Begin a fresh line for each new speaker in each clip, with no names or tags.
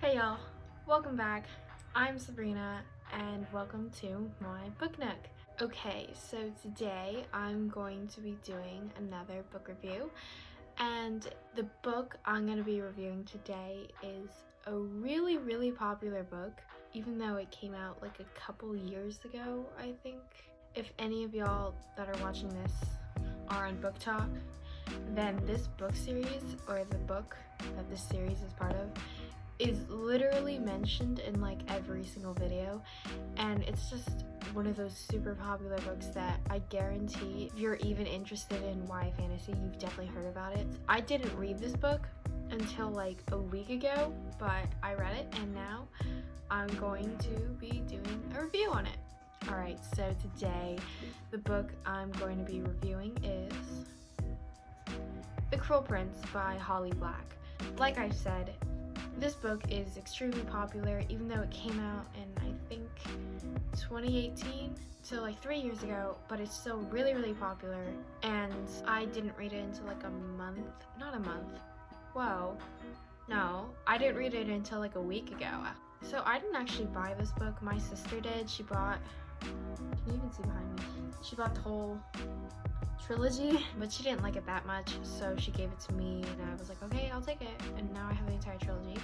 Hey y'all, welcome back. I'm Sabrina and welcome to my book nook. Okay, so today I'm going to be doing another book review, and the book I'm going to be reviewing today is a really popular book, even though it came out like a couple years ago, I think. If any of y'all that are watching this are on Book Talk, then this book series, or the book that this series is part of, is literally mentioned in like every single video, and it's just one of those super popular books that I guarantee if you're even interested in YA fantasy, you've definitely heard about it. I didn't read this book until like a week ago, but I read it and now I'm going to be doing a review on it. Alright, so today the book I'm going to be reviewing is The Cruel Prince by Holly Black. Like I said, this book is extremely popular, even though it came out in, I think, 2018, so like 3 years ago, but it's still really popular, and I didn't read it until like I didn't read it until like a week ago. So I didn't actually buy this book, my sister did. She bought, can you even see behind me? She bought the whole trilogy, but she didn't like it that much, so she gave it to me and I was like, okay, I'll take it, and now I have the entire trilogy.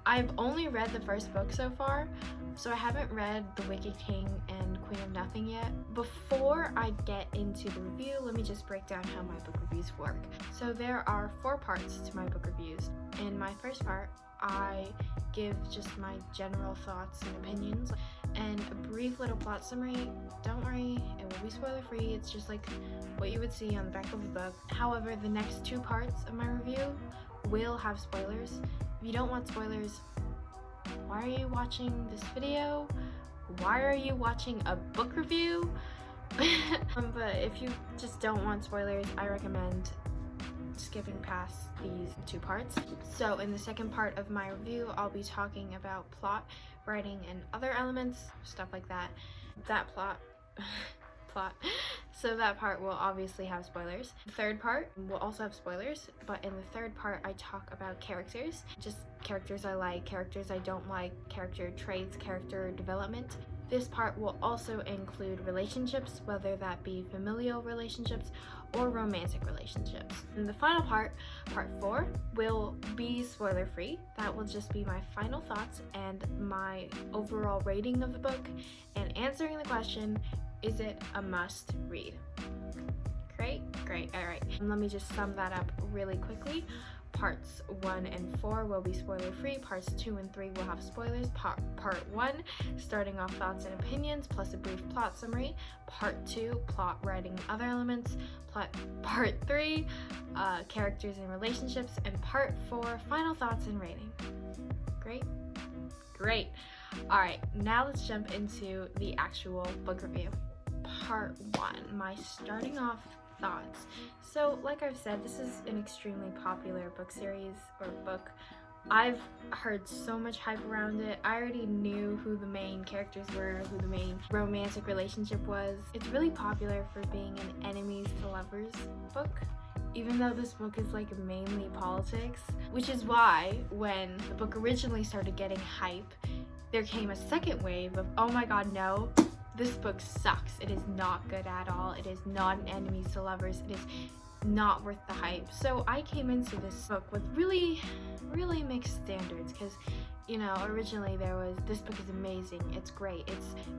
I've only read the first book so far, so I haven't read The Wicked King and Queen of Nothing yet. Before I get into the review, let me just break down how my book reviews work. So there are 4 parts to my book reviews. In my first part, I give just my general thoughts and opinions and a brief little plot summary. Don't worry, it will be spoiler free. It's just like what you would see on the back of the book. However, the next 2 parts of my review will have spoilers. If you don't want spoilers, why are you watching this video? Why are you watching a book review? But if you just don't want spoilers, I recommend skipping past these 2 parts. So in the second part of my review, I'll be talking about plot, writing, and other elements, stuff like that. So that part will obviously have spoilers. The third part will also have spoilers, but in the third part I talk about characters, just characters I like, characters I don't like, character traits, character development. This part will also include relationships, whether that be familial relationships or romantic relationships. And the final part, part 4, will be spoiler free. That will just be my final thoughts and my overall rating of the book and answering the question, is it a must read? Great, alright. Let me just sum that up really quickly. Parts 1 and 4 will be spoiler free. Parts 2 and 3 will have spoilers. Part 1, starting off thoughts and opinions plus a brief plot summary. Part 2, plot, writing, and other elements. Part 3, characters and relationships. And part 4, final thoughts and rating. Great. Alright, now let's jump into the actual book review. Part 1, my starting off thoughts. So like I've said, this is an extremely popular book series or book. I've heard so much hype around it. I already knew who the main characters were, who the main romantic relationship was. It's really popular for being an enemies to lovers book, even though this book is like mainly politics, which is why when the book originally started getting hype, there came a second wave of, oh my god, no, this book sucks. It is not good at all. It is not an enemies to lovers. It is not worth the hype. So I came into this book with really mixed standards, because, you know, originally there was, this book is amazing, it's great,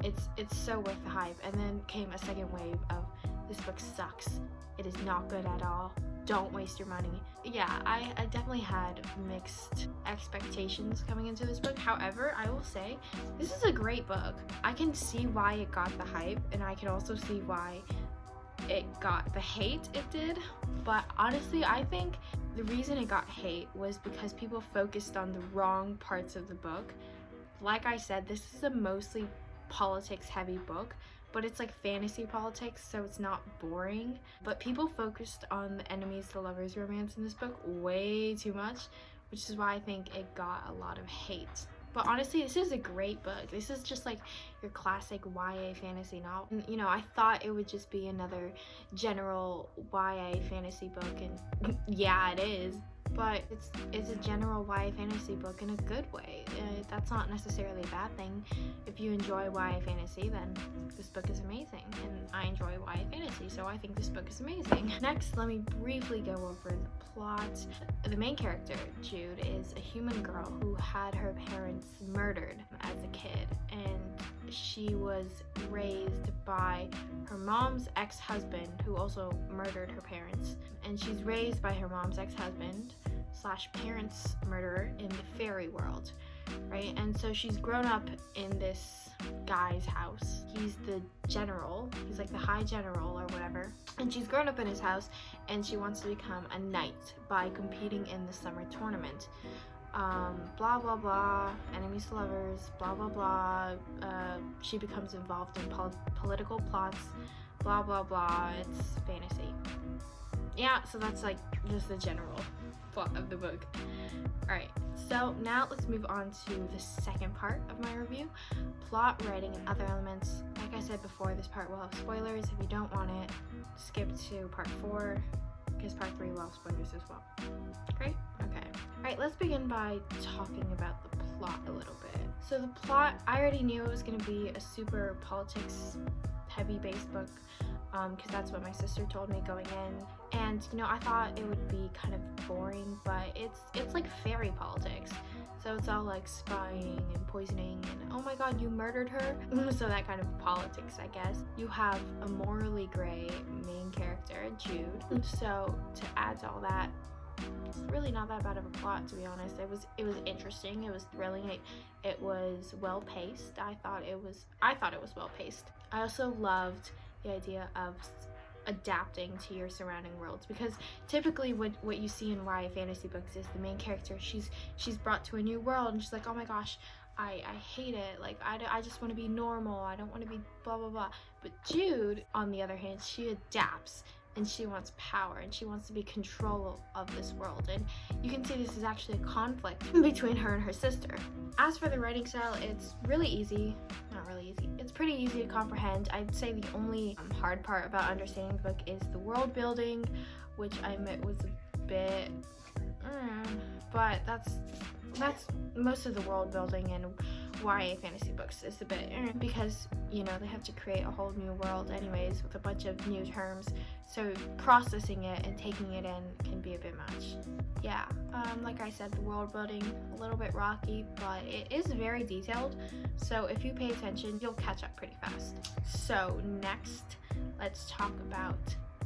it's so worth the hype, and then came a second wave of, this book sucks. It is not good at all. Don't waste your money. Yeah, I definitely had mixed expectations coming into this book. However, I will say, this is a great book. I can see why it got the hype, and I can also see why it got the hate it did. But honestly, I think the reason it got hate was because people focused on the wrong parts of the book. Like I said, this is a mostly politics heavy book, but it's like fantasy politics, so it's not boring. But people focused on the enemies to lovers romance in this book way too much, which is why I think it got a lot of hate. But honestly, this is a great book. This is just like your classic YA fantasy novel. And, you know, I thought it would just be another general YA fantasy book, and yeah, it is. but it's a general YA fantasy book in a good way. That's not necessarily a bad thing. If you enjoy YA fantasy, then this book is amazing, and I enjoy YA fantasy, so I think this book is amazing. Next, let me briefly go over the plot. The main character, Jude, is a human girl who had her parents murdered as a kid, and she was raised by her mom's ex-husband, who also murdered her parents, and she's raised by her mom's ex-husband / parents murderer in the fairy world, right? And so she's grown up in this guy's house. He's the general, he's like the high general or whatever, and she's grown up in his house, and she wants to become a knight by competing in the summer tournament. Blah blah blah, enemies to lovers, blah blah blah. She becomes involved in political plots, blah blah blah. It's fantasy. Yeah, so that's like just the general plot of the book. Alright, so now let's move on to the second part of my review, plot, writing, and other elements. Like I said before, this part will have spoilers. If you don't want it, skip to part 4, because part 3 will have spoilers as well. Great? Okay. Alright, let's begin by talking about the plot a little bit. So the plot, I already knew it was going to be a super politics heavy based book, because that's what my sister told me going in, and you know, I thought it would be kind of boring, but it's like fairy politics, so it's all like spying and poisoning and oh my god, you murdered her. So that kind of politics, I guess. You have a morally gray main character, Jude, so to add to all that, it's really not that bad of a plot, to be honest. It was interesting, it was thrilling, it was well paced. I thought it was well paced. I also loved the idea of adapting to your surrounding worlds, because typically what you see in YA fantasy books is the main character, she's brought to a new world and she's like, oh my gosh, I hate it, like I just want to be normal, I don't want to be blah blah blah. But Jude, on the other hand, she adapts and she wants power and she wants to be control of this world, and you can see this is actually a conflict between her and her sister. As for the writing style, it's really easy. Not really easy, it's pretty easy to comprehend. I'd say the only hard part about understanding the book is the world building, which I admit was a bit but that's most of the world building in YA fantasy books is a bit because, you know, they have to create a whole new world anyways with a bunch of new terms, so processing it and taking it in can be a bit much. Yeah, like I said, the world building a little bit rocky, but it is very detailed, so if you pay attention, you'll catch up pretty fast. So next, let's talk about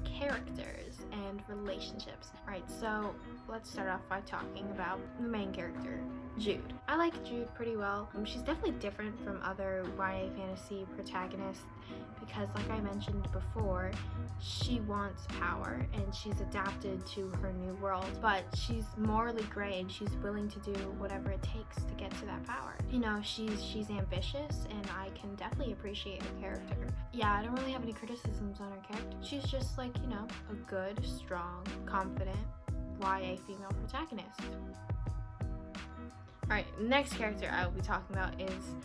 characters and relationships. Right, so let's start off by talking about the main character, Jude. I like Jude pretty well. She's definitely different from other YA fantasy protagonists because, like I mentioned before, she wants power and she's adapted to her new world, but she's morally gray and she's willing to do whatever it takes to get to that power. You know, she's ambitious, and I can definitely appreciate her character. Yeah, I don't really have any criticisms on her character. She's just like, you know, a good, strong, confident YA female protagonist. Alright, next character I will be talking about is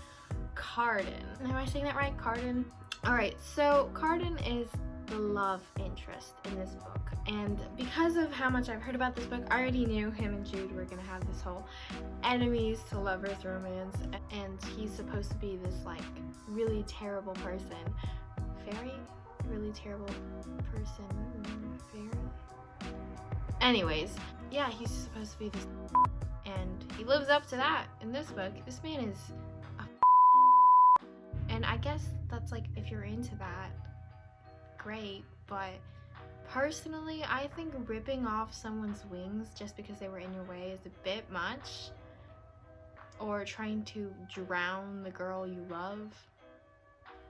Carden. Am I saying that right? Carden? Alright, so Carden is the love interest in this book, and because of how much I've heard about this book, I already knew him and Jude were gonna have this whole enemies to lovers romance, and he's supposed to be this like really terrible person. Fairy? Really terrible person. Fairy? Anyways, yeah, he's supposed to be this, and he lives up to that in this book. This man is a and I guess that's like, if you're into that, great, but personally, I think ripping off someone's wings just because they were in your way is a bit much, or trying to drown the girl you love.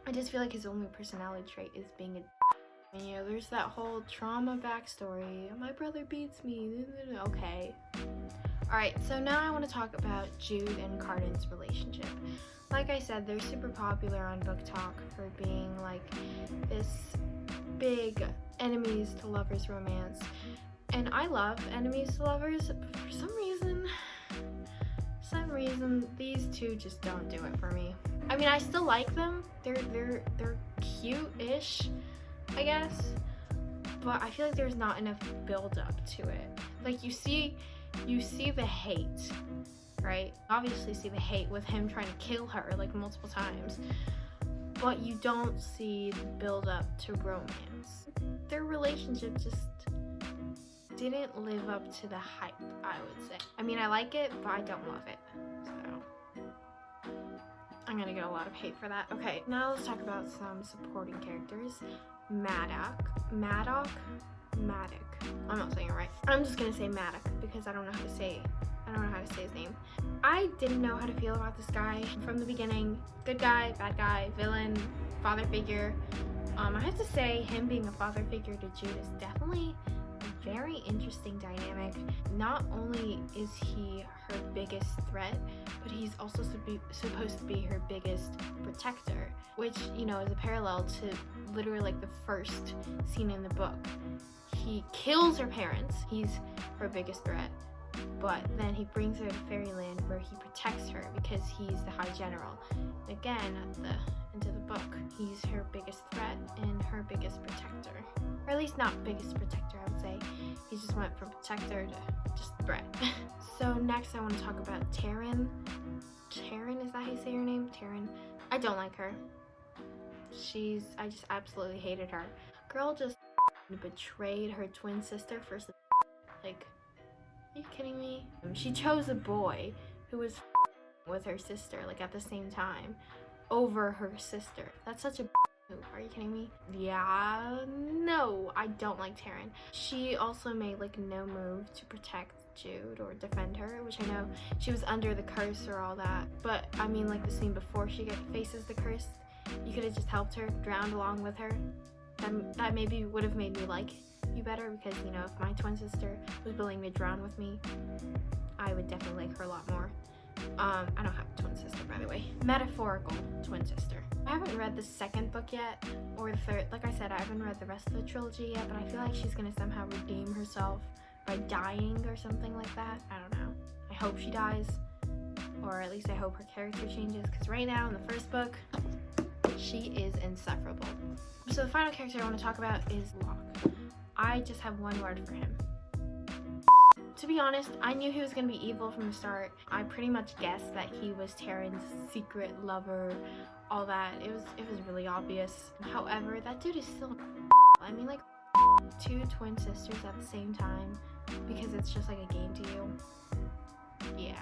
I just feel like his only personality trait is being a and, you know, there's that whole trauma backstory. My brother beats me. Okay. Alright, so now I want to talk about Jude and Carden's relationship. Like I said, they're super popular on Book Talk for being like this big enemies to lovers romance. And I love enemies to lovers, but for some reason, these two just don't do it for me. I mean, I still like them. They're cute-ish, I guess, but I feel like there's not enough build up to it. Like, you see you see the hate, right? Obviously see the hate with him trying to kill her like multiple times, but you don't see the build up to romance. Their relationship just didn't live up to the hype, I would say. I mean, I like it, but I don't love it. So I'm gonna get a lot of hate for that. Okay, now let's talk about some supporting characters. Maddock. I'm not saying it right. I'm just gonna say Maddock because I don't know how to say his name. I didn't know how to feel about this guy from the beginning. Good guy, bad guy, villain, father figure. I have to say, him being a father figure to Jude is definitely a very interesting dynamic. Not only is he her biggest threat, but he's also supposed to be her biggest protector, which, you know, is a parallel to literally like the first scene in the book. He kills her parents, he's her biggest threat, but then he brings her to Fairyland where he protects her because he's the High General. Again, at the end of the book, he's her biggest threat and her biggest protector. Or at least not biggest protector, I would say. He just went from protector to just threat. So next I want to talk about Taryn. Taryn, is that how you say her name? Taryn. I don't like her. I just absolutely hated her. Girl just betrayed her twin sister for some, like, are you kidding me? She chose a boy who was with her sister, like, at the same time, over her sister. That's such a move. Are you kidding me? Yeah, no, I don't like Taryn. She also made, like, no move to protect Jude or defend her, which I know she was under the curse or all that. But, I mean, like, the scene before she faces the curse, you could have just helped her, drowned along with her. That maybe would have made me like you better, because, you know, if my twin sister was willing to drown with me, I would definitely like her a lot more. I don't have a twin sister, by the way. Metaphorical twin sister. I haven't read the second book yet, or the third. Like I said, I haven't read the rest of the trilogy yet, but I feel like she's gonna somehow redeem herself by dying or something like that. I don't know. I hope she dies, or at least I hope her character changes, because right now in the first book, she is insufferable. So the final character I want to talk about is Locke. I just have one word for him. To be honest, I knew he was going to be evil from the start. I pretty much guessed that he was Taryn's secret lover, all that. It was really obvious. However, that dude is still I mean, like, two twin sisters at the same time because it's just like a game to you. Yeah.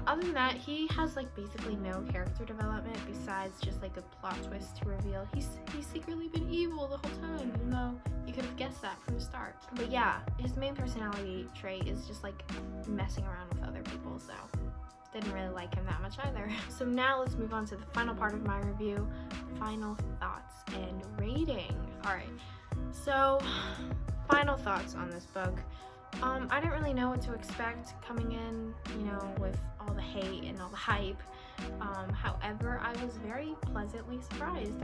Other than that, he has, like, basically no character development besides just, like, a plot twist to reveal he's secretly been evil the whole time, even though you could have guessed that from the start. But yeah, his main personality trait is just, like, messing around with other people, so didn't really like him that much either. So now let's move on to the final part of my review, final thoughts and rating. Alright, so final thoughts on this book. I didn't really know what to expect coming in, you know, with all the hate and all the hype. However, I was very pleasantly surprised.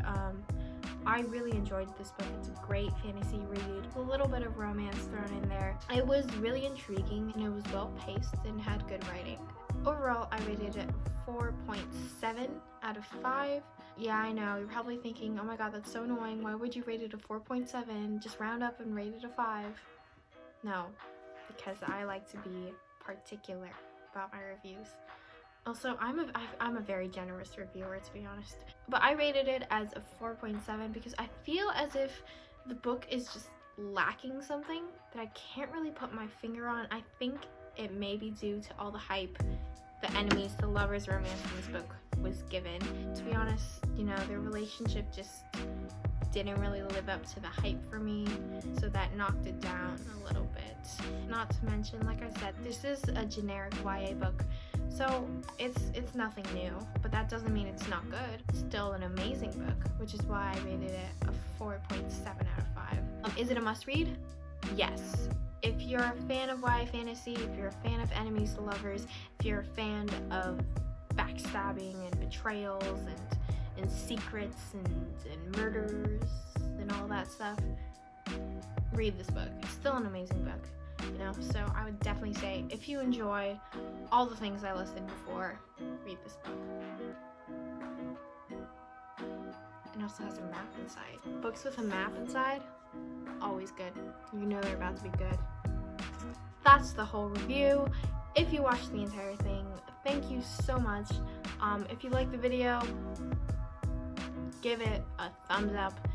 I really enjoyed this book. It's a great fantasy read, a little bit of romance thrown in there. It was really intriguing and it was well paced and had good writing. Overall, I rated it 4.7 out of 5. Yeah, I know, you're probably thinking, oh my god, that's so annoying. Why would you rate it a 4.7? Just round up and rate it a 5. No, because I like to be particular about my reviews. Also, I'm a very generous reviewer, to be honest. But I rated it as a 4.7 because I feel as if the book is just lacking something that I can't really put my finger on. I think it may be due to all the hype the enemies, the lovers romance in this book was given. To be honest, you know, their relationship just didn't really live up to the hype for me, so that knocked it down a little bit. Not to mention, like I said, this is a generic YA book, so it's nothing new, but that doesn't mean it's not good. It's still an amazing book, which is why I rated it a 4.7 out of 5. Is it a must read? Yes. If you're a fan of YA fantasy, if you're a fan of enemies to lovers, if you're a fan of backstabbing and betrayals and secrets and murders and all that stuff, read this book. It's still an amazing book, you know, so I would definitely say if you enjoy all the things I listed before, read this book. It also has a map inside. Books with a map inside, always good. You know they're about to be good. that's the whole review. If you watched the entire thing, thank you so much. If you like the video, give it a thumbs up.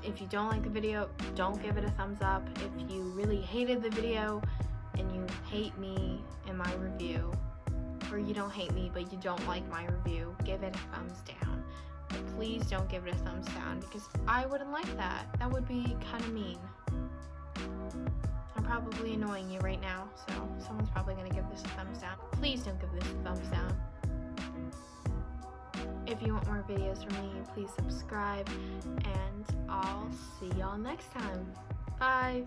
If you don't like the video, don't give it a thumbs up. If you really hated the video and you hate me and my review, or you don't hate me but you don't like my review, give it a thumbs down. But please don't give it a thumbs down, because I wouldn't like that. That would be kind of mean. I'm probably annoying you right now, so someone's probably gonna give this a thumbs down. Please don't give this a thumbs down. If you want more videos from me, please subscribe, and I'll see y'all next time. Bye!